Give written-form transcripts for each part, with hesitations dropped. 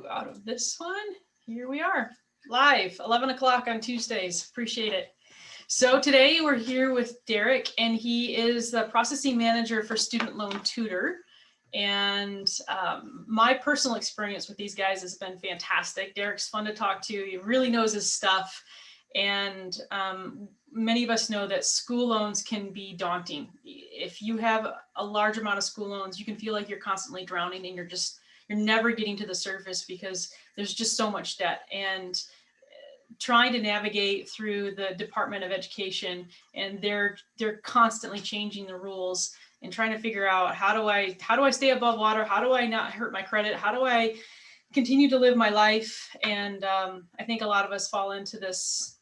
out of this one. Here we are, live, 11 o'clock on Tuesdays. Appreciate it. So today we're here with Derek, and he is the processing manager for Student Loan Tutor. And my personal experience with these guys has been fantastic. Derek's fun to talk to. He really knows his stuff. And many of us know that school loans can be daunting. If you have a large amount of school loans, you can feel like you're constantly drowning and you're never getting to the surface because there's just so much debt. And trying to navigate through the Department of Education, and they're constantly changing the rules and trying to figure out how do I stay above water? How do I not hurt my credit? How do I continue to live my life? And I think a lot of us fall into this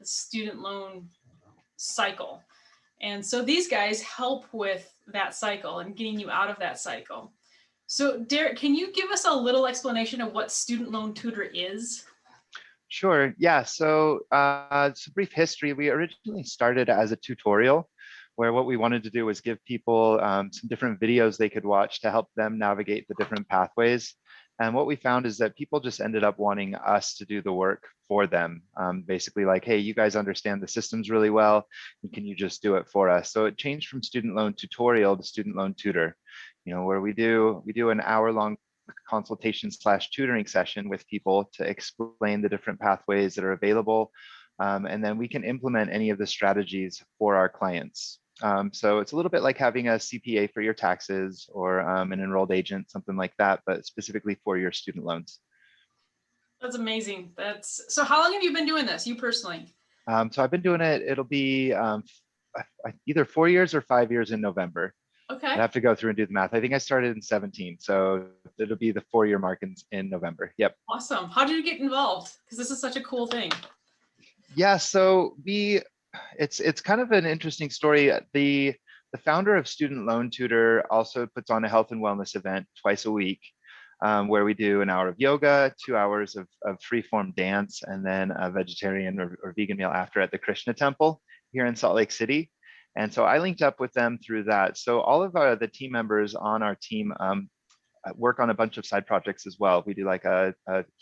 student loan cycle. And so these guys help with that cycle and getting you out of that cycle. So Derek, can you give us a little explanation of what Student Loan Tutor is? Sure. Yeah. So it's a brief history. We originally started as a tutorial where what we wanted to do was give people some different videos they could watch to help them navigate the different pathways. And what we found is that people just ended up wanting us to do the work for them. Basically like, hey, you guys understand the systems really well. Can you just do it for us? So it changed from student loan tutorial to student loan tutor, where we do an hour-long consultation / tutoring session with people to explain the different pathways that are available. And then we can implement any of the strategies for our clients. So it's a little bit like having a CPA for your taxes or an enrolled agent, something like that, but specifically for your student loans. That's amazing. So how long have you been doing this, you personally? So I've been doing it, it'll be either 4 years or 5 years in November. Okay. I have to go through and do the math. I think I started in 17, so it'll be the 4-year mark in November. Yep. Awesome. How did you get involved? Because this is such a cool thing. Yeah, so it's kind of an interesting story. The founder of Student Loan Tutor also puts on a health and wellness event twice a week, where we do an hour of yoga, 2 hours of free-form dance, and then a vegetarian or vegan meal after at the Krishna Temple here in Salt Lake City. And so I linked up with them through that. So all of the team members on our team work on a bunch of side projects as well. We do like a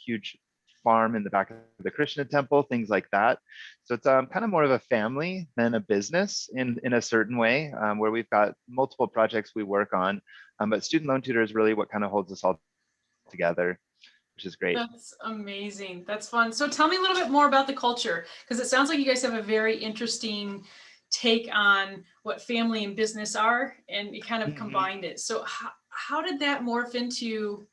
huge farm in the back of the Krishna temple, things like that. So it's kind of more of a family than a business in a certain way, where we've got multiple projects we work on. But Student Loan Tutor is really what kind of holds us all together, which is great. That's amazing. That's fun. So tell me a little bit more about the culture, because it sounds like you guys have a very interesting take on what family and business are, and you kind of combined it. So how did that morph into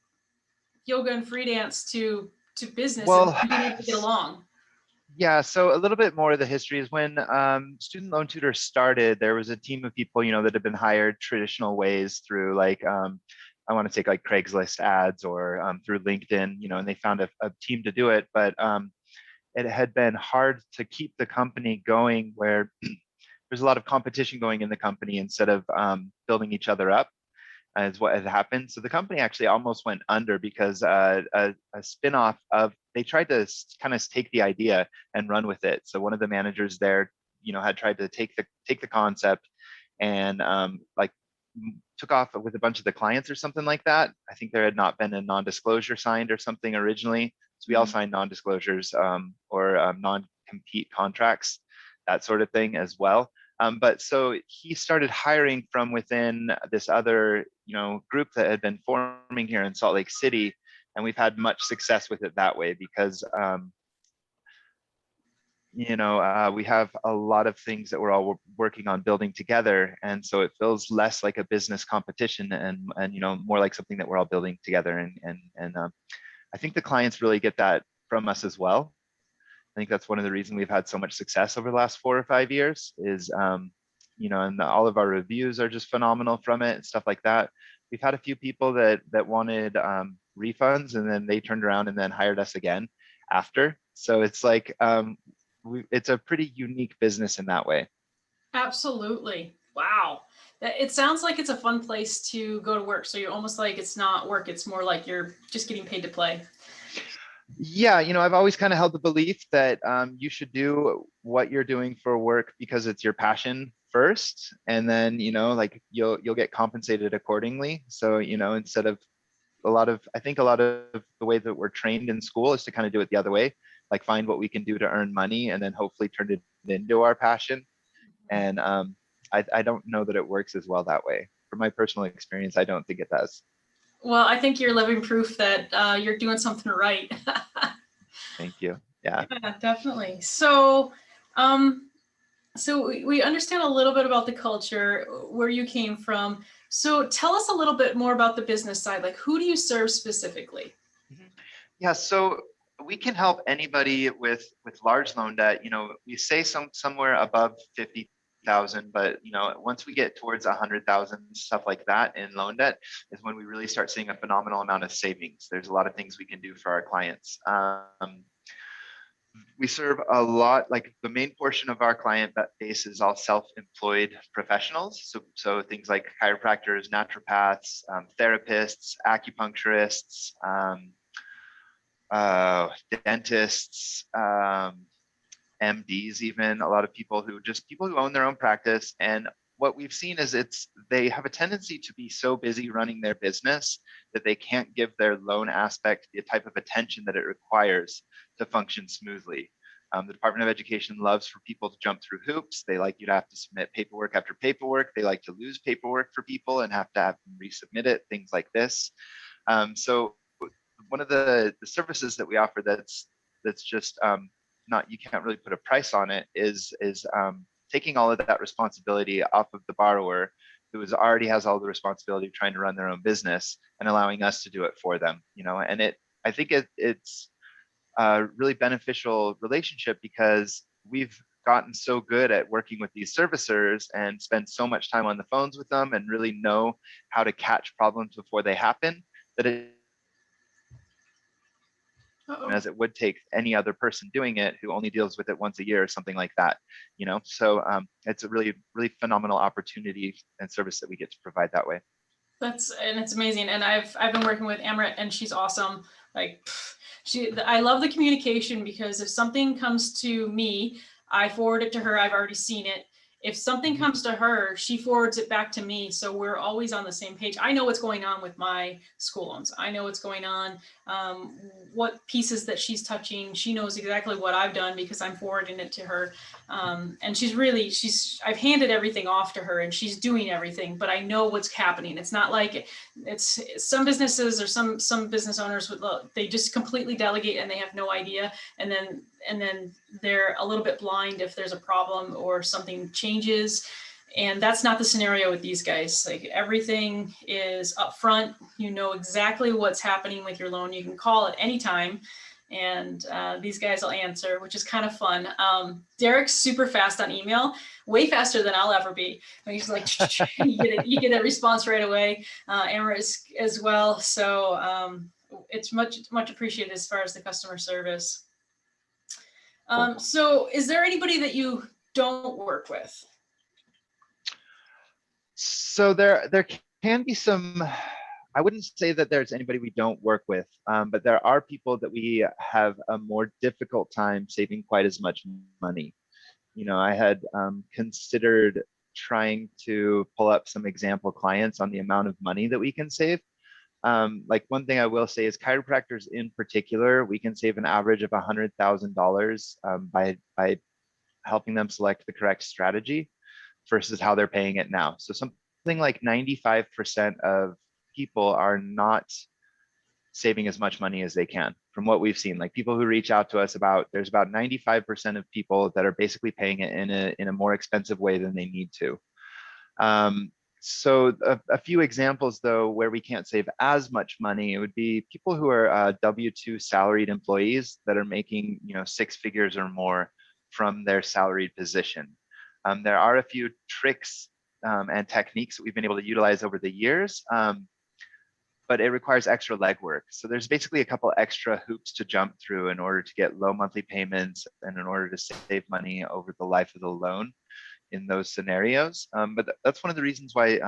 yoga and free dance to business and being able to get along? Yeah, so a little bit more of the history is when Student Loan Tutor started, there was a team of people, that had been hired traditional ways through like, I want to take like Craigslist ads or through LinkedIn, and they found a team to do it, but it had been hard to keep the company going where there's a lot of competition going in the company instead of building each other up, is what had happened. So the company actually almost went under because a spinoff of, they tried to kind of take the idea and run with it. So one of the managers there, had tried to take the concept and like took off with a bunch of the clients or something like that. I think there had not been a non-disclosure signed or something originally. So we all signed non-disclosures or non-compete contracts, that sort of thing as well. But so he started hiring from within this other, group that had been forming here in Salt Lake City, and we've had much success with it that way because, we have a lot of things that we're all working on building together, and so it feels less like a business competition and more like something that we're all building together. And I think the clients really get that from us as well. I think that's one of the reasons we've had so much success over the last 4 or 5 years is, and all of our reviews are just phenomenal from it and stuff like that. We've had a few people that wanted refunds, and then they turned around and then hired us again after. So it's like, it's a pretty unique business in that way. Absolutely. Wow. It sounds like it's a fun place to go to work. So you're almost like it's not work. It's more like you're just getting paid to play. Yeah, I've always kind of held the belief that you should do what you're doing for work because it's your passion first, and then like you'll get compensated accordingly. So instead of I think a lot of the way that we're trained in school is to kind of do it the other way, like find what we can do to earn money and then hopefully turn it into our passion. And I don't know that it works as well that way. From my personal experience, I don't think it does. Well, I think you're living proof that you're doing something right. Thank you. Yeah. Yeah, definitely. So, um, we understand a little bit about the culture, where you came from. So tell us a little bit more about the business side. Like, who do you serve specifically? Mhm. Yeah, so we can help anybody with large loan debt. You know, we say somewhere above 50,000, but you know, once we get towards 100,000, stuff like that in loan debt is when we really start seeing a phenomenal amount of savings. There's a lot of things we can do for our clients. We serve a lot, like the main portion of our client base is all self-employed professionals. So things like chiropractors, naturopaths, therapists, acupuncturists, dentists, MDs, even a lot of people who own their own practice. And what we've seen is they have a tendency to be so busy running their business that they can't give their loan aspect the type of attention that it requires to function smoothly. The Department of Education loves for people to jump through hoops. They like you to have to submit paperwork after paperwork. They like to lose paperwork for people and have them resubmit it, things like this. So one of the services that we offer that's just not, you can't really put a price on it, is taking all of that responsibility off of the borrower who already has all the responsibility of trying to run their own business and allowing us to do it for them. You know, and I think it's a really beneficial relationship because we've gotten so good at working with these servicers and spend so much time on the phones with them and really know how to catch problems before they happen, that it, Uh-oh. as it would take any other person doing it who only deals with it once a year or something like that. You know, so it's a really phenomenal opportunity and service that we get to provide that way. And it's amazing. And I've been working with Amrit, and she's awesome. Like, I love the communication, because if something comes to me, I forward it to her. I've already seen it. If something comes to her, she forwards it back to me. So we're always on the same page. I know what's going on with my school loans. I know what's going on, what pieces that she's touching. She knows exactly what I've done because I'm forwarding it to her. And I've handed everything off to her and she's doing everything, but I know what's happening. It's not like it's some businesses or some business owners they just completely delegate and they have no idea. And then they're a little bit blind if there's a problem or something changes. And that's not the scenario with these guys. Like, everything is upfront. You know exactly what's happening with your loan. You can call at any time, and these guys will answer, which is kind of fun. Derek's super fast on email, way faster than I'll ever be. He's like, you get a response right away. Amber is as well. So it's much appreciated as far as the customer service. So is there anybody that you don't work with? So there can be some. I wouldn't say that there's anybody we don't work with, but there are people that we have a more difficult time saving quite as much money. You know, I had considered trying to pull up some example clients on the amount of money that we can save. Like, one thing I will say is chiropractors in particular, we can save an average of $100,000 by helping them select the correct strategy versus how they're paying it now. So something like 95% of people are not saving as much money as they can from what we've seen. Like, people who reach out to us, there's about 95% of people that are basically paying it in a more expensive way than they need to. So a few examples though where we can't save as much money, it would be people who are W-2 salaried employees that are making, you know, six figures or more from their salaried position. There are a few tricks and techniques that we've been able to utilize over the years, but it requires extra legwork. So there's basically a couple extra hoops to jump through in order to get low monthly payments and in order to save money over the life of the loan in those scenarios. But that's one of the reasons why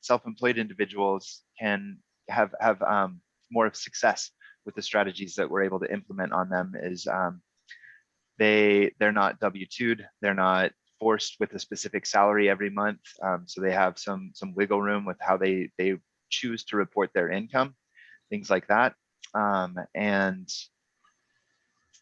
self-employed individuals can have more of success with the strategies that we're able to implement on them. Is they're not W-2'd, they're not forced with a specific salary every month, so they have some wiggle room with how they choose to report their income. things like that. And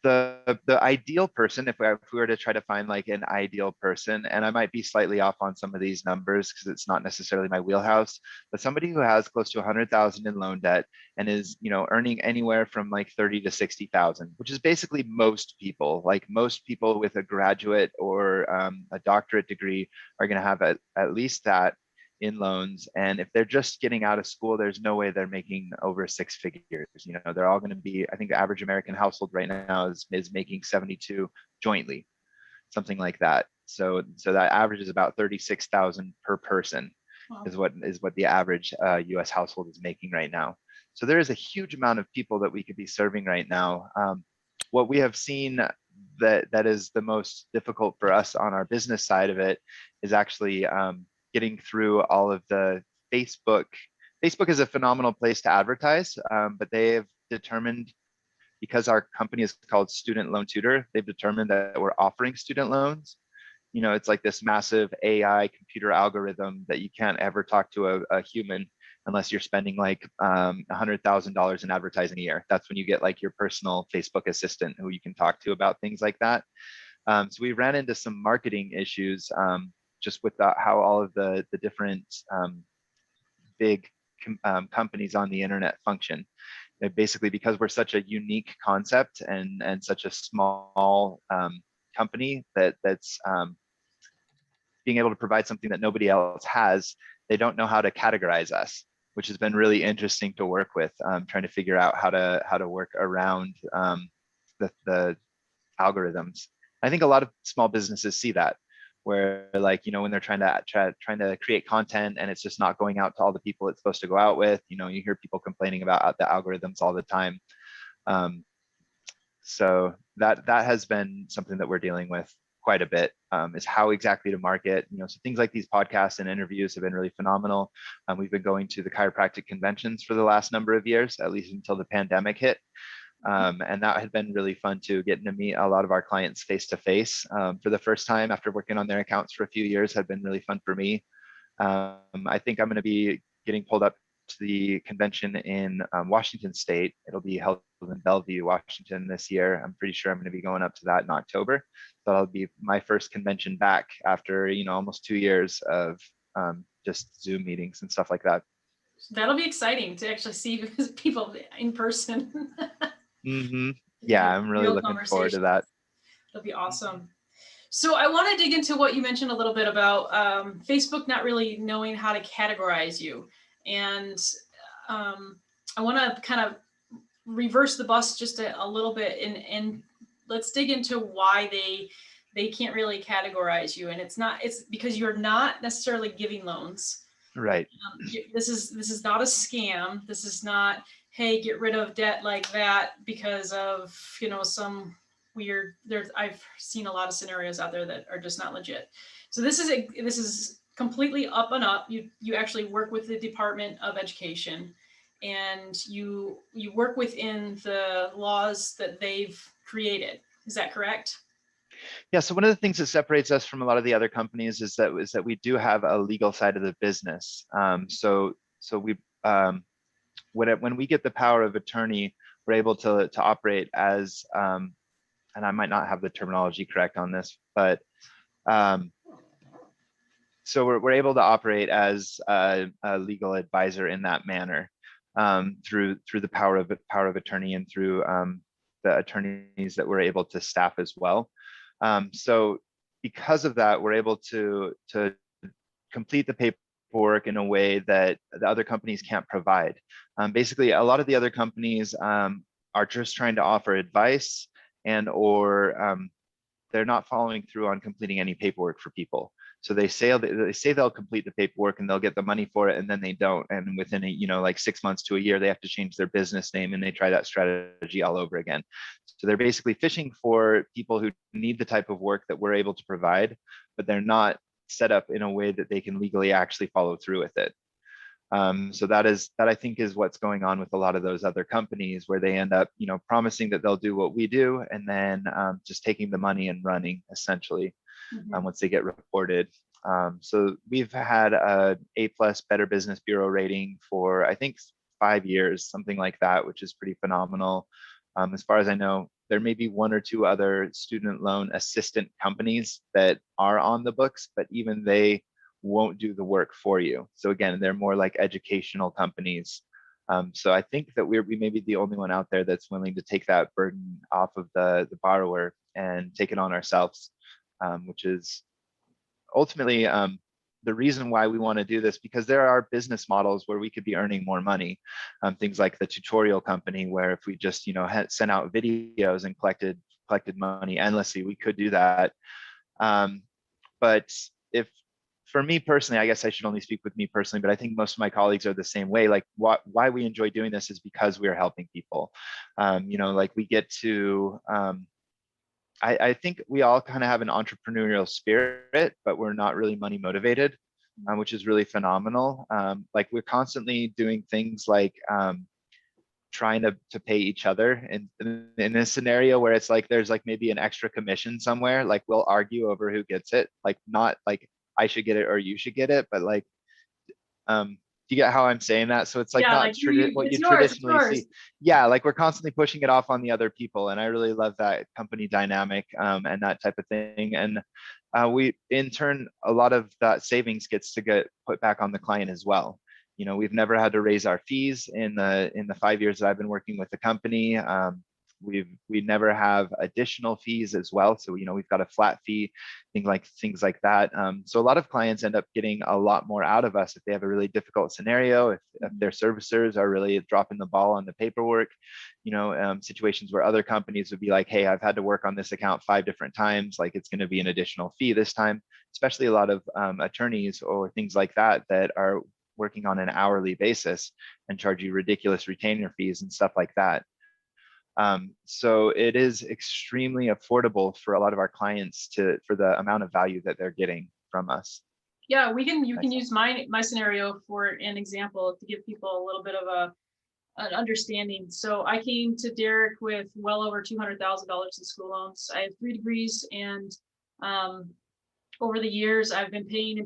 the ideal person, if we were to try to find like an ideal person, and I might be slightly off on some of these numbers because it's not necessarily my wheelhouse, but somebody who has close to 100,000 in loan debt and is, earning anywhere from like 30 to 60,000, which is basically most people. Like most people with a graduate or a doctorate degree are going to have at least that in loans. And if they're just getting out of school, there's no way they're making over six figures. They're all going to be, I think the average American household right now is making 72 jointly, something like that. So that average is about 36,000 per person. Wow. is what the average US household is making right now. So there is a huge amount of people that we could be serving right now. What we have seen that is the most difficult for us on our business side of it is actually getting through all of the Facebook. Facebook is a phenomenal place to advertise, but they have determined, because our company is called Student Loan Tutor, they've determined that we're offering student loans. It's like this massive AI computer algorithm that you can't ever talk to a human unless you're spending like $100,000 in advertising a year. That's when you get like your personal Facebook assistant who you can talk to about things like that. So we ran into some marketing issues just with how all of the different big companies on the internet function. Basically, because we're such a unique concept and such a small company that's being able to provide something that nobody else has, they don't know how to categorize us, which has been really interesting to work with, trying to figure out how to work around the algorithms. I think a lot of small businesses see that, where like, when they're trying to create content and it's just not going out to all the people it's supposed to go out with. You hear people complaining about the algorithms all the time. So that has been something that we're dealing with quite a bit, is how exactly to market. So things like these podcasts and interviews have been really phenomenal. We've been going to the chiropractic conventions for the last number of years, at least until the pandemic hit. And that had been really fun too, getting to meet a lot of our clients face to face for the first time after working on their accounts for a few years. Had been really fun for me. I think I'm going to be getting pulled up to the convention in Washington State. It'll be held in Bellevue, Washington this year. I'm pretty sure I'm going to be going up to that in October. So that'll be my first convention back after, almost 2 years of just Zoom meetings and stuff like that. That'll be exciting to actually see people in person. Mm-hmm. Yeah, I'm really looking forward to that. That'll be awesome. So I want to dig into what you mentioned a little bit about Facebook not really knowing how to categorize you. And I want to kind of reverse the bus just a little bit and let's dig into why they can't really categorize you. And it's because you're not necessarily giving loans. Right. This is not a scam. This is not, hey, get rid of debt like that because of, some weird, I've seen a lot of scenarios out there that are just not legit. So this is completely up and up. You actually work with the Department of Education and you work within the laws that they've created. Is that correct? Yeah. So one of the things that separates us from a lot of the other companies is that we do have a legal side of the business. So we when we get the power of attorney, we're able to operate as and I might not have the terminology correct on this, but so we're able to operate as a legal advisor in that manner, through the power of attorney and through the attorneys that we're able to staff as well. So because of that, we're able to complete the paperwork in a way that the other companies can't provide. Basically, a lot of the other companies are just trying to offer advice or they're not following through on completing any paperwork for people. So they say they'll complete the paperwork and they'll get the money for it, and then they don't. And within like 6 months to a year, they have to change their business name and they try that strategy all over again. So they're basically fishing for people who need the type of work that we're able to provide, but they're not set up in a way that they can legally actually follow through with it. So that I think is what's going on with a lot of those other companies, where they end up, promising that they'll do what we do, and then just taking the money and running essentially. Once they get reported. So we've had a A+ Better Business Bureau rating for I think 5 years, something like that, which is pretty phenomenal. As far as I know, there may be one or two other student loan assistant companies that are on the books, but even they won't do the work for you. So again, they're more like educational companies. So I think that we may be the only one out there that's willing to take that burden off of the borrower and take it on ourselves, which is ultimately the reason why we want to do this, because there are business models where we could be earning more money. Things like the tutorial company, where if we just had sent out videos and collected money endlessly, we could do that. But if for me personally, I guess I should only speak with me personally, but I think most of my colleagues are the same way. Like why we enjoy doing this is because we are helping people. Like we get to I think we all kind of have an entrepreneurial spirit, but we're not really money motivated, which is really phenomenal. Like we're constantly doing things like trying to pay each other in a scenario where it's like there's like maybe an extra commission somewhere. Like we'll argue over who gets it, like not like I should get it or you should get it, but like do you get how I'm saying that? So it's like Yeah, not like what it's you yours, it's traditionally yours. see. Yeah, like we're constantly pushing it off on the other people, and I really love that company dynamic and that type of thing. And we, in turn, a lot of that savings gets to get put back on the client as well. We've never had to raise our fees in the 5 years that I've been working with the company. We never have additional fees as well. So we've got a flat fee, things like that. So a lot of clients end up getting a lot more out of us if they have a really difficult scenario, if their servicers are really dropping the ball on the paperwork. Situations where other companies would be like, hey, I've had to work on this account 5 different times, like it's going to be an additional fee this time. Especially a lot of attorneys or things like that are working on an hourly basis and charge you ridiculous retainer fees and stuff like that. So it is extremely affordable for a lot of our clients for the amount of value that they're getting from us. Yeah, you can use my scenario for an example to give people a little bit of an understanding. So I came to Derek with well over $200,000 in school loans. I have 3 degrees, and over the years, I've been paying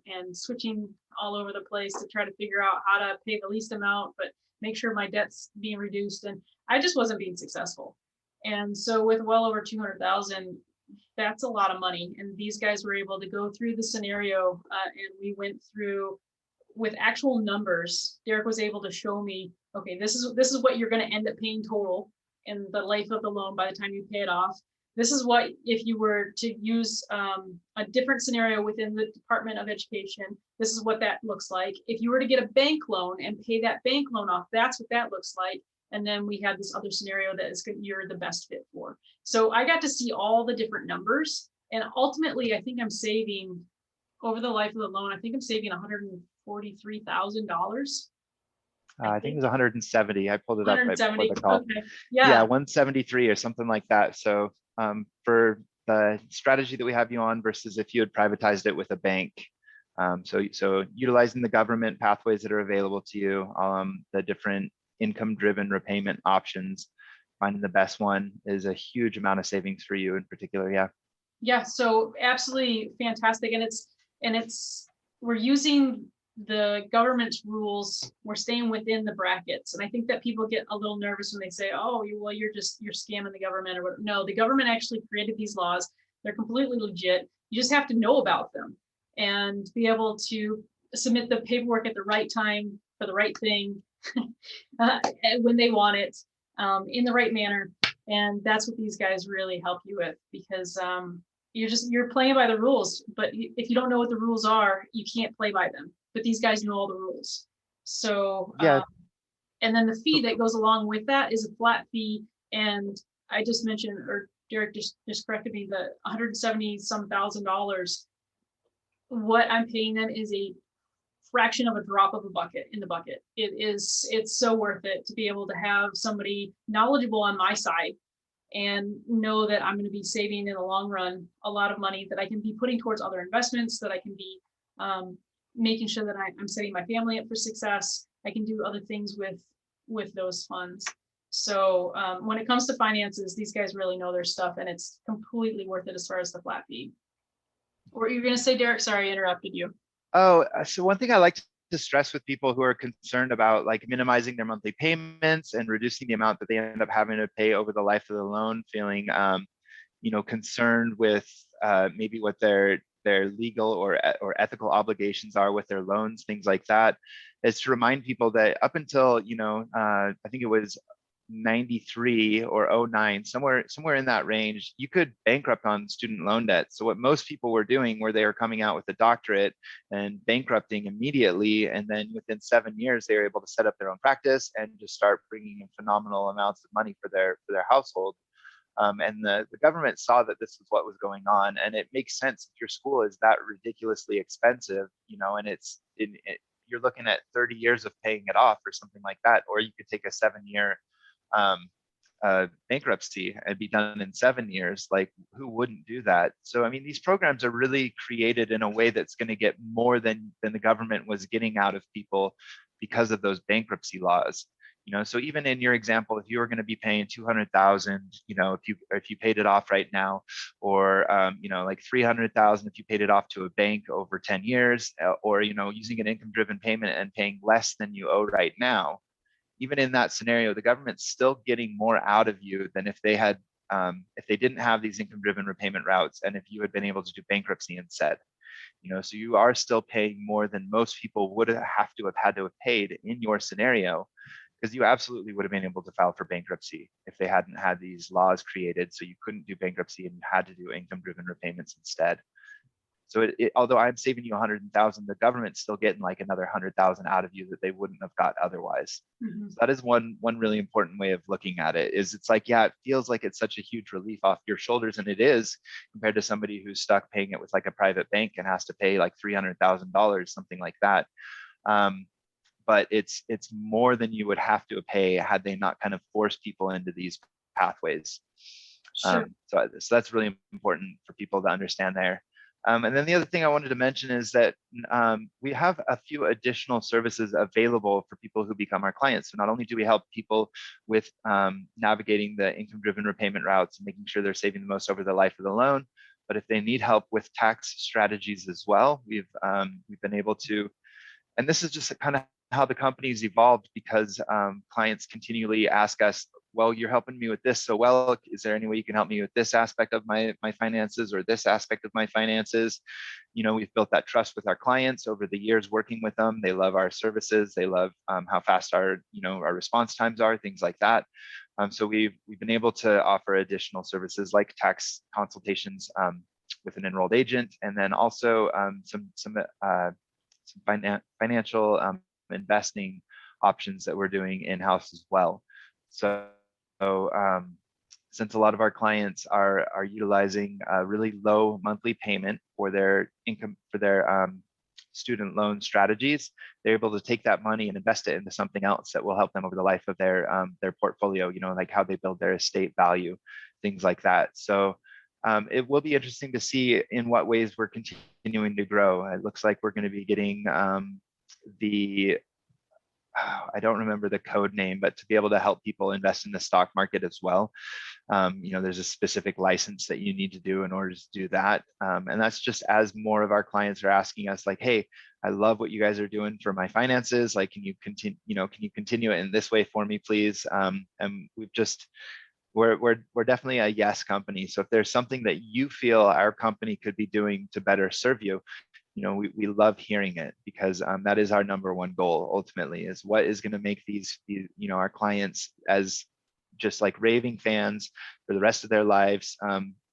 and switching all over the place to try to figure out how to pay the least amount, but make sure my debt's being reduced. And I just wasn't being successful. And so with well over 200,000, that's a lot of money. And these guys were able to go through the scenario, and we went through with actual numbers. Derek was able to show me, okay, this is what you're going to end up paying total in the life of the loan by the time you pay it off. This is what, if you were to use a different scenario within the Department of Education, this is what that looks like. If you were to get a bank loan and pay that bank loan off, that's what that looks like. And then we had this other scenario that is you're the best fit for. So I got to see all the different numbers. And ultimately, I think I'm saving over the life of the loan, I think I'm saving $143,000. I think it was 170. I pulled it up right before 170. the call. Okay. Yeah, Yeah. 173 or something like that. So for the strategy that we have you on versus if you had privatized it with a bank. So utilizing the government pathways that are available to you, the different income-driven repayment options, finding the best one is a huge amount of savings for you in particular. Yeah. Yeah. So absolutely fantastic. And we're using the government's rules. We're staying within the brackets. And I think that people get a little nervous when they say, oh, well, you're scamming the government or whatever. No, the government actually created these laws. They're completely legit. You just have to know about them and be able to submit the paperwork at the right time for the right thing when they want it, in the right manner. And that's what these guys really help you with, because you're playing by the rules, but if you don't know what the rules are, you can't play by them. But these guys know all the rules. So Yeah. and then the fee that goes along with that is a flat fee. And I just mentioned, or Derek just corrected me, the 170 some $1,000. What I'm paying them is a fraction of a drop of a bucket in the bucket. It's so worth it to be able to have somebody knowledgeable on my side and know that I'm going to be saving in the long run a lot of money that I can be putting towards other investments, that I can be making sure that I'm setting my family up for success. I can do other things with those funds. So when it comes to finances, these guys really know their stuff, and it's completely worth it as far as the flat fee. What were you going to say, Derek? Sorry, I interrupted you. Oh, so one thing I like to stress with people who are concerned about like minimizing their monthly payments and reducing the amount that they end up having to pay over the life of the loan, feeling concerned with maybe what their legal or ethical obligations are with their loans, things like that, is to remind people that up until I think it was 93 or '09, somewhere in that range, you could bankrupt on student loan debt. So what most people were doing were they were coming out with a doctorate and bankrupting immediately, and then within 7 years they were able to set up their own practice and just start bringing in phenomenal amounts of money for their household. And the government saw that this was what was going on, and it makes sense if your school is that ridiculously expensive, and you're looking at 30 years of paying it off or something like that, or you could take a 7-year um, bankruptcy and be done in 7 years. Like, who wouldn't do that? So, I mean, these programs are really created in a way that's going to get more than the government was getting out of people because of those bankruptcy laws. So even in your example, if you were going to be paying 200,000, if you paid it off right now, or like 300,000 if you paid it off to a bank over 10 years, or using an income-driven payment and paying less than you owe right now, even in that scenario, the government's still getting more out of you than if they didn't have these income-driven repayment routes, and if you had been able to do bankruptcy instead. So you are still paying more than most people would have to have had to have paid in your scenario, because you absolutely would have been able to file for bankruptcy if they hadn't had these laws created. So you couldn't do bankruptcy and you had to do income-driven repayments instead. So although I'm saving you 100,000, the government's still getting like another 100,000 out of you that they wouldn't have got otherwise. Mm-hmm. So that is one really important way of looking at it. Is it's like, yeah, it feels like it's such a huge relief off your shoulders, and it is, compared to somebody who's stuck paying it with like a private bank and has to pay like $300,000, something like that. But it's more than you would have to pay had they not kind of forced people into these pathways. Sure. So that's really important for people to understand there. And then the other thing I wanted to mention is that we have a few additional services available for people who become our clients. So not only do we help people with navigating the income-driven repayment routes and making sure they're saving the most over the life of the loan, but if they need help with tax strategies as well, we've been able to, and this is just kind of how the company's evolved, because clients continually ask us, well, you're helping me with this so well, is there any way you can help me with this aspect of my finances, or this aspect of my finances? We've built that trust with our clients over the years working with them. They love our services. They love how fast our response times are, things like that. So we've been able to offer additional services like tax consultations with an enrolled agent, and then also some financial investing options that we're doing in-house as well. So since a lot of our clients are utilizing a really low monthly payment for their income, for their student loan strategies, they're able to take that money and invest it into something else that will help them over the life of their portfolio, like how they build their estate value, things like that. So it will be interesting to see in what ways we're continuing to grow. It looks like we're going to be getting I don't remember the code name, but to be able to help people invest in the stock market as well. There's a specific license that you need to do in order to do that. And that's just as more of our clients are asking us like, hey, I love what you guys are doing for my finances. Like, can you continue it in this way for me, please? And we're definitely a yes company. So if there's something that you feel our company could be doing to better serve you, we love hearing it, because that is our number one goal ultimately, is what is going to make these our clients as just like raving fans for the rest of their lives.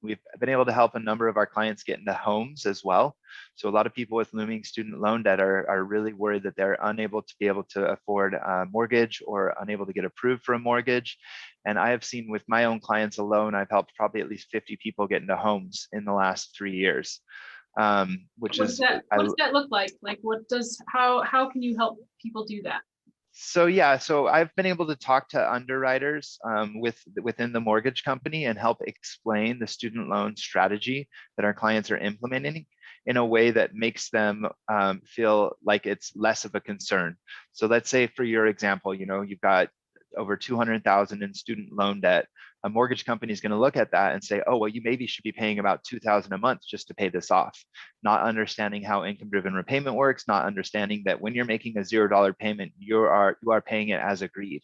We've been able to help a number of our clients get into homes as well. So a lot of people with looming student loan debt are really worried that they're unable to be able to afford a mortgage, or unable to get approved for a mortgage. And I have seen with my own clients alone, I've helped probably at least 50 people get into homes in the last 3 years. Which what is what does that look like? Like, how can you help people do that? So yeah, so I've been able to talk to underwriters within the mortgage company and help explain the student loan strategy that our clients are implementing in a way that makes them feel like it's less of a concern. So let's say for your example, you've got over 200,000 in student loan debt, a mortgage company is going to look at that and say, oh, well, you maybe should be paying about 2,000 a month just to pay this off, not understanding how income-driven repayment works, not understanding that when you're making a $0 payment, you are paying it as agreed,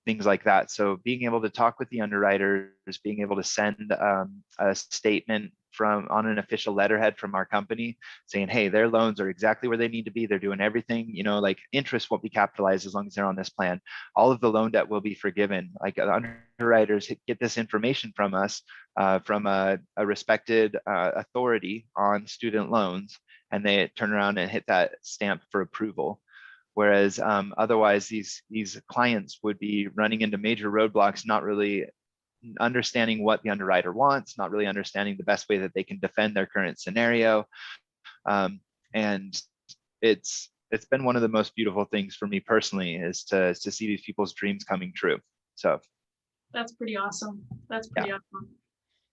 things like that. So being able to talk with the underwriters, being able to send a statement from on an official letterhead from our company saying, hey, their loans are exactly where they need to be. They're doing everything, you know, like interest won't be capitalized as long as they're on this plan. All of the loan debt will be forgiven. Like underwriters get this information from us, from a respected authority on student loans, and they turn around and hit that stamp for approval. Whereas otherwise, these clients would be running into major roadblocks, not really understanding what the underwriter wants, not really understanding the best way that they can defend their current scenario. And it's been one of the most beautiful things for me personally is to see these people's dreams coming true. So That's pretty awesome. That's yeah. pretty awesome.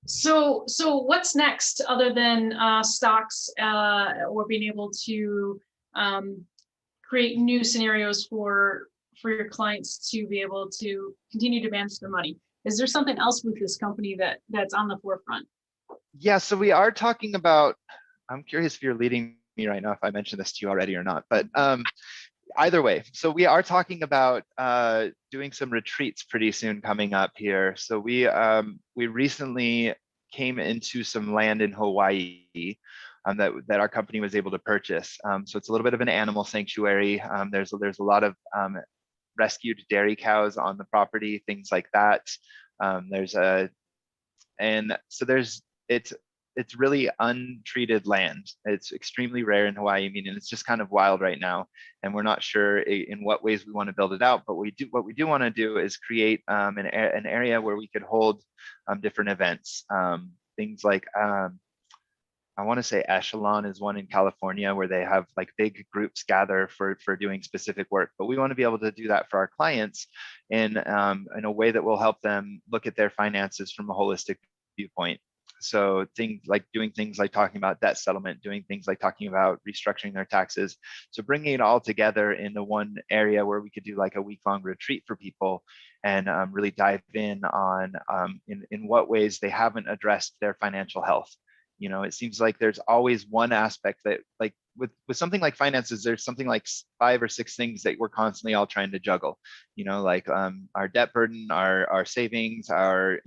So what's next other than stocks or being able to create new scenarios for your clients to be able to continue to manage their money? Is there something else with this company that's on the forefront? Yeah, so we are talking about, I'm curious if you're leading me right now, if I mentioned this to you already or not, but either way, so we are talking about doing some retreats pretty soon coming up here. So we recently came into some land in Hawaii that our company was able to purchase. So it's a little bit of an animal sanctuary. There's a lot of rescued dairy cows on the property, things like that. It's really untreated land. It's extremely rare in Hawaii, meaning it's just kind of wild right now, and we're not sure in what ways we want to build it out. But what we do want to do is create an area where we could hold different events, things like I want to say Echelon is one in California where they have like big groups gather for doing specific work. But we want to be able to do that for our clients in a way that will help them look at their finances from a holistic viewpoint. So doing things like talking about debt settlement, doing things like talking about restructuring their taxes. So bringing it all together in the one area where we could do like a week-long retreat for people and really dive in on in what ways they haven't addressed their financial health. You know, it seems like there's always one aspect that, like with something like finances, there's something like 5 or 6 things that we're constantly all trying to juggle. You know, like our debt burden, our savings, our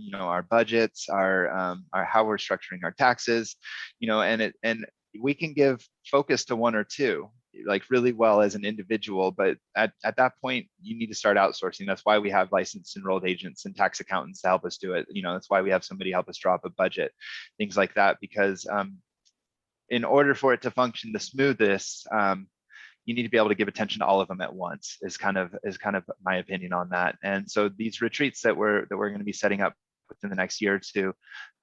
budgets, our how we're structuring our taxes. You know, and we can give focus to 1 or 2 like really well as an individual, but at that point you need to start outsourcing. That's why we have licensed enrolled agents and tax accountants to help us do it. You know, that's why we have somebody help us draw up a budget, things like that, because in order for it to function the smoothest, you need to be able to give attention to all of them at once is kind of my opinion on that. And so these retreats that we're going to be setting up within the next year or 2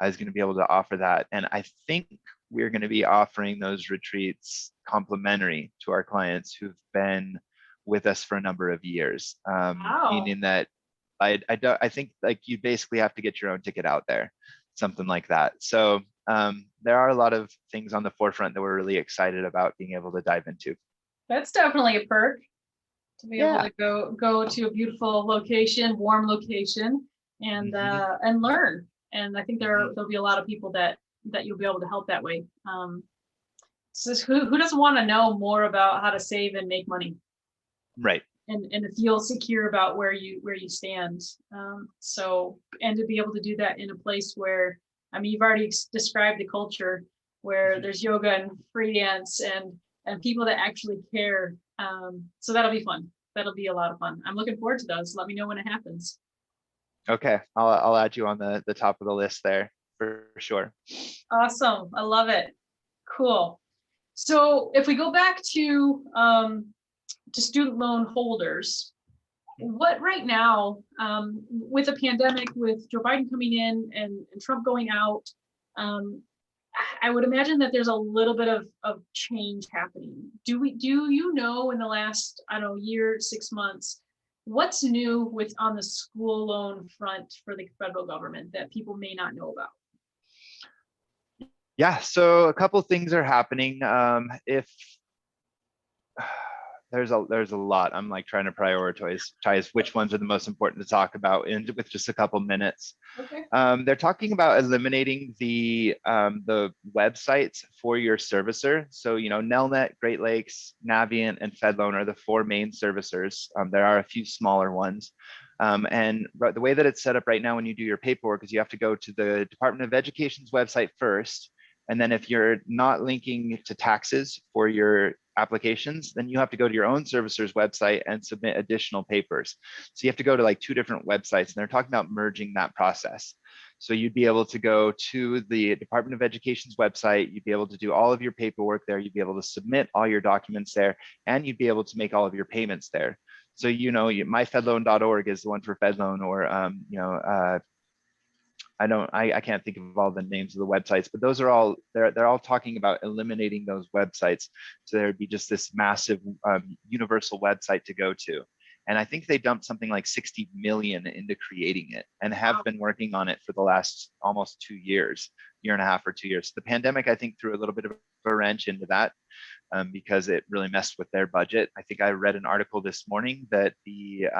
is going to be able to offer that. And I think we're going to be offering those retreats complimentary to our clients who've been with us for a number of years. Wow. Meaning that I think like you basically have to get your own ticket out there, something like that. So there are a lot of things on the forefront that we're really excited about being able to dive into. That's definitely a perk to be able to go to a beautiful location, warm location, and and learn. And I think there'll be a lot of people that you'll be able to help that way. So who doesn't want to know more about how to save and make money? Right. And to feel secure about where you stand. So, and to be able to do that in a place where, I mean, you've already described the culture where there's yoga and free dance and people that actually care. So that'll be fun. That'll be a lot of fun. I'm looking forward to those. Let me know when it happens. Okay, I'll add you on the top of the list there for sure. Awesome. I love it. Cool. So if we go back to student loan holders, what right now, with the pandemic, with Joe Biden coming in and Trump going out, I would imagine that there's a little bit of change happening. Do you know in the last, I don't know, year, 6 months, what's new on the school loan front for the federal government that people may not know about? Yeah, so a couple things are happening. there's a lot. I'm like trying to prioritize which ones are the most important to talk about in with just a couple minutes. Okay. They're talking about eliminating the websites for your servicer. So, Nelnet, Great Lakes, Navient, and Fedloan are the four main servicers. There are a few smaller ones. And the way that it's set up right now when you do your paperwork is you have to go to the Department of Education's website first. And then if you're not linking to taxes for your applications, then you have to go to your own servicer's website and submit additional papers. So you have to go to like two different websites, and they're talking about merging that process. So you'd be able to go to the Department of Education's website, you'd be able to do all of your paperwork there, you'd be able to submit all your documents there, and you'd be able to make all of your payments there. So, myfedloan.org is the one for Fedloan, or, I can't think of all the names of the websites, but those are all, they're all talking about eliminating those websites. So there'd be just this massive universal website to go to. And I think they dumped something like 60 million into creating it and have been working on it for the last almost 2 years, year and a half or 2 years. The pandemic, I think, threw a little bit of a wrench into that because it really messed with their budget. I think I read an article this morning that the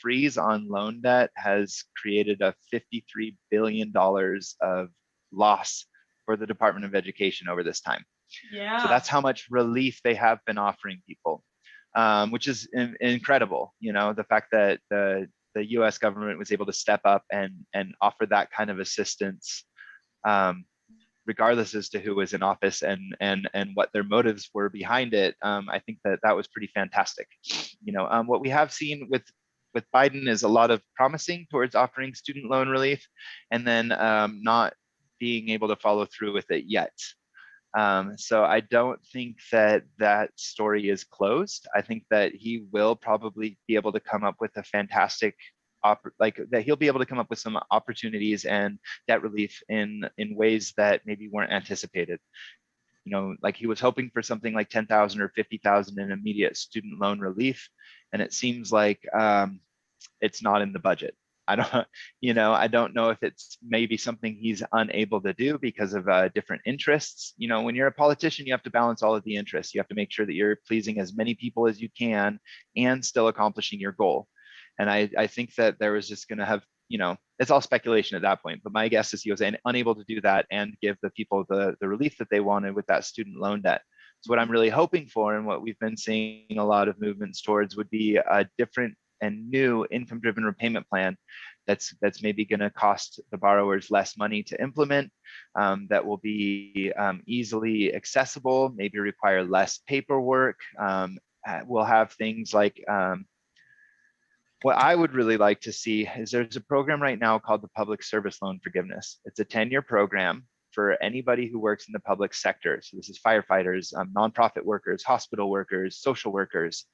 freeze on loan debt has created a $53 billion of loss for the Department of Education over this time. Yeah. So that's how much relief they have been offering people, which is incredible. The fact that the US government was able to step up and offer that kind of assistance, regardless as to who was in office and what their motives were behind it. I think that was pretty fantastic. What we have seen with Biden is a lot of promising towards offering student loan relief, and then not being able to follow through with it yet. So I don't think that story is closed. I think that he will probably be able to come up with a fantastic that he'll be able to come up with some opportunities and debt relief in ways that maybe weren't anticipated. Like he was hoping for something like 10,000 or 50,000 in immediate student loan relief, and it seems like it's not in the budget. I don't know if it's maybe something he's unable to do because of different interests. When you're a politician, you have to balance all of the interests. You have to make sure that you're pleasing as many people as you can and still accomplishing your goal. And I think that there was just going to have, it's all speculation at that point, but my guess is he was unable to do that and give the people the relief that they wanted with that student loan debt. So what I'm really hoping for, and what we've been seeing a lot of movements towards, would be a different and new income-driven repayment plan that's maybe going to cost the borrowers less money to implement, that will be easily accessible, maybe require less paperwork. We'll have things like, what I would really like to see is there's a program right now called the Public Service Loan Forgiveness. It's a 10-year program for anybody who works in the public sector. So this is firefighters, nonprofit workers, hospital workers, social workers,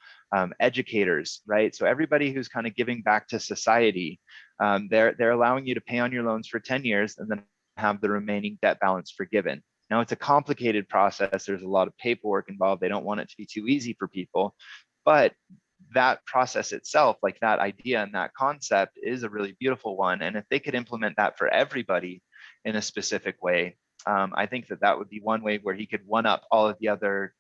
educators, right? So everybody who's kind of giving back to society, they're allowing you to pay on your loans for 10 years and then have the remaining debt balance forgiven. Now it's a complicated process. There's a lot of paperwork involved. They don't want it to be too easy for people, but that process itself, like that idea and that concept, is a really beautiful one. And if they could implement that for everybody in a specific way, I think that would be one way where he could one up all the other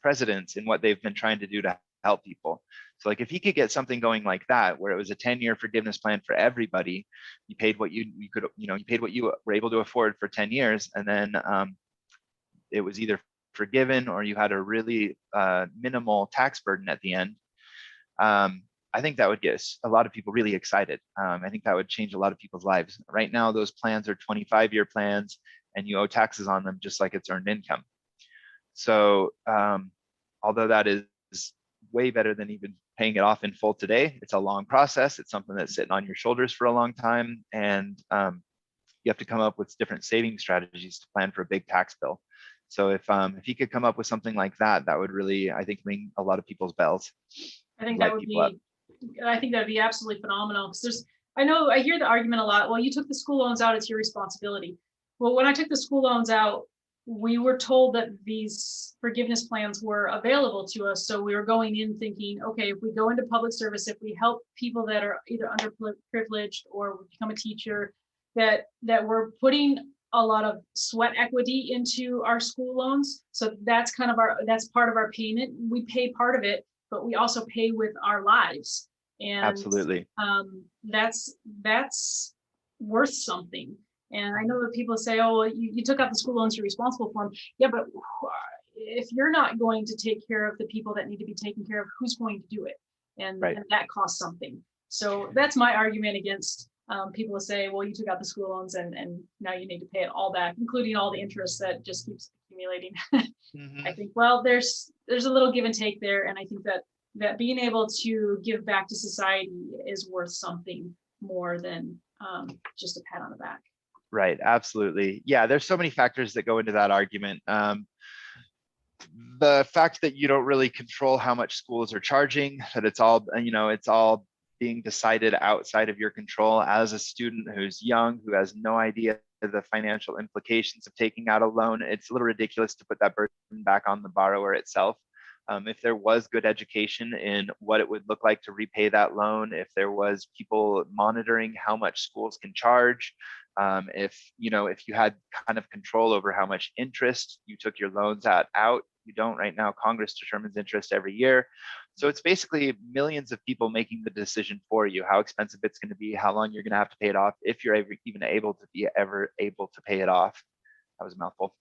presidents in what they've been trying to do to help people. So like if he could get something going like that, where it was a 10-year forgiveness plan for everybody, you paid what you paid what you were able to afford for 10 years, and then it was either forgiven or you had a really minimal tax burden at the end. I think that would get a lot of people really excited. I think that would change a lot of people's lives. Right now, those plans are 25-year plans, and you owe taxes on them just like it's earned income. So although that is way better than even paying it off in full today, it's a long process. It's something that's sitting on your shoulders for a long time, and you have to come up with different saving strategies to plan for a big tax bill. So if he could come up with something like that, that would really, I think, ring a lot of people's bells. I think that would be absolutely phenomenal. Because I hear the argument a lot. Well, you took the school loans out; it's your responsibility. Well, when I took the school loans out, we were told that these forgiveness plans were available to us. So we were going in thinking, okay, if we go into public service, if we help people that are either underprivileged or become a teacher, that we're putting a lot of sweat equity into our school loans. So that's kind of that's part of our payment. We pay part of it, but we also pay with our lives. And Absolutely. that's worth something. And I know that people say, oh, well, you took out the school loans, you're responsible for them. Yeah, but if you're not going to take care of the people that need to be taken care of, who's going to do it? And, Right. and that costs something. So that's my argument against people who say, well, you took out the school loans and now you need to pay it all back, including all the interest that just keeps accumulating. I think, well, there's a little give and take there. And I think that being able to give back to society is worth something more than just a pat on the back. Right. Absolutely. Yeah. There's so many factors that go into that argument. The fact that you don't really control how much schools are charging, that it's all, it's all being decided outside of your control as a student who's young, who has no idea the financial implications of taking out a loan. It's a little ridiculous to put that burden back on the borrower itself. If there was good education in what it would look like to repay that loan, if there was people monitoring how much schools can charge, if you had kind of control over how much interest you took your loans out, you don't right now. Congress determines interest every year. So it's basically millions of people making the decision for you, how expensive it's going to be, how long you're going to have to pay it off, if you're even able to pay it off. That was a mouthful.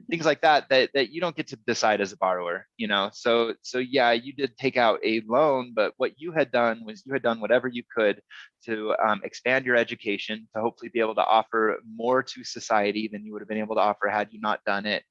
Things like that you don't get to decide as a borrower, So yeah, you did take out a loan, but what you had done was you had done whatever you could to expand your education, to hopefully be able to offer more to society than you would have been able to offer had you not done it.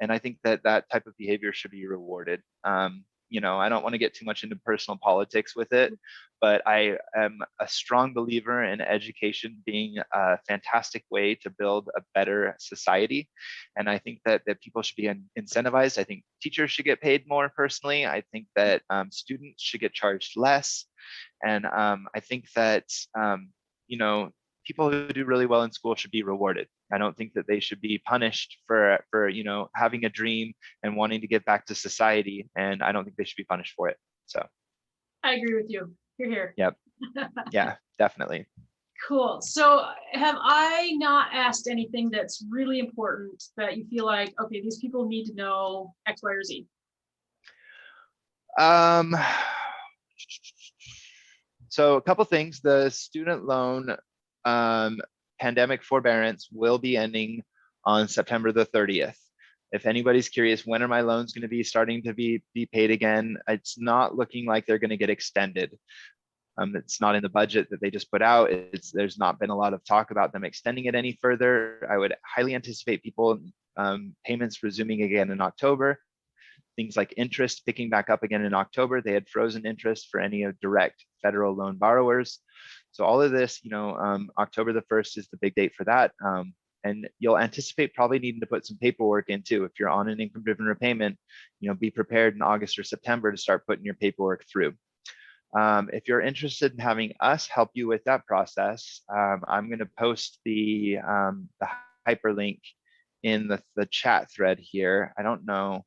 And I think that type of behavior should be rewarded. I don't want to get too much into personal politics with it, but I am a strong believer in education being a fantastic way to build a better society. And I think that people should be incentivized. I think teachers should get paid more personally. I think that students should get charged less. And I think that, people who do really well in school should be rewarded. I don't think that they should be punished for having a dream and wanting to give back to society. And I don't think they should be punished for it. So I agree with you. You're here. Yep. Yeah, definitely. Cool. So have I not asked anything that's really important that you feel like, okay, these people need to know X, Y, or Z? So a couple things. The student loan pandemic forbearance will be ending on September the 30th. If anybody's curious, when are my loans going to be starting to be paid again? It's not looking like they're going to get extended. It's not in the budget that they just put out. There's not been a lot of talk about them extending it any further. I would highly anticipate people payments resuming again in October. Things like interest picking back up again in October. They had frozen interest for any of direct federal loan borrowers. So all of this, October the 1st is the big date for that. And you'll anticipate probably needing to put some paperwork in too. If you're on an income-driven repayment, be prepared in August or September to start putting your paperwork through. If you're interested in having us help you with that process, I'm going to post the hyperlink in the chat thread here. I don't know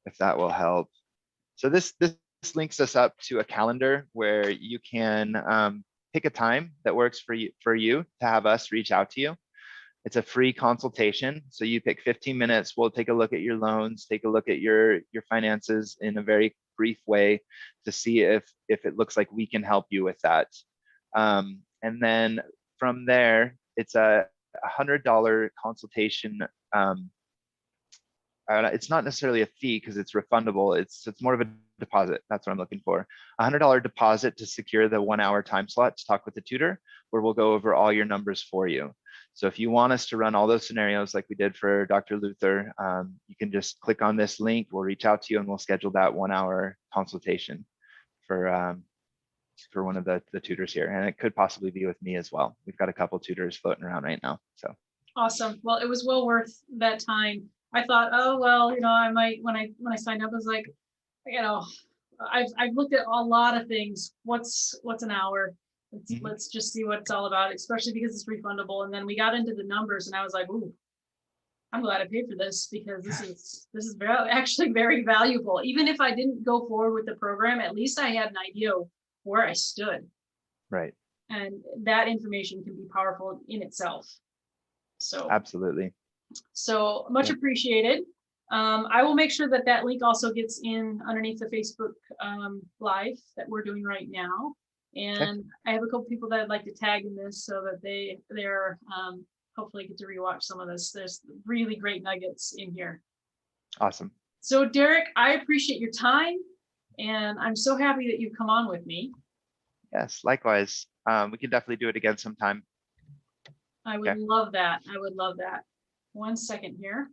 if that will help. So this links us up to a calendar where you can pick a time that works for you to have us reach out to you. It's a free consultation. So you pick 15 minutes. We'll take a look at your loans, take a look at your finances in a very brief way to see if it looks like we can help you with that. And then from there, it's a $100 consultation. It's not necessarily a fee because it's refundable. It's more of a deposit. That's what I'm looking for. $100 deposit to secure the 1 hour time slot to talk with the tutor, where we'll go over all your numbers for you. So if you want us to run all those scenarios like we did for Dr. Luther, you can just click on this link. We'll reach out to you and we'll schedule that 1 hour consultation for one of the tutors here. And it could possibly be with me as well. We've got a couple tutors floating around right now. So awesome. Well, it was well worth that time. I thought, oh, well, I might, when I signed up, I was like, I've looked at a lot of things. What's an hour? Let's just see what it's all about, especially because it's refundable. And then we got into the numbers and I was like, ooh, I'm glad I paid for this because this is actually very valuable. Even if I didn't go forward with the program, at least I had an idea where I stood. Right. And that information can be powerful in itself. So, Absolutely. so much Yeah. appreciated. I will make sure that that link also gets in underneath the Facebook live that we're doing right now. Okay. And I have a couple people that I'd like to tag in this so that they're hopefully get to rewatch some of this. There's really great nuggets in here. Awesome. So Derek, I appreciate your time, and I'm so happy that you've come on with me. Yes, likewise. We can definitely do it again sometime. I would Okay. love that. I would love that. 1 second here.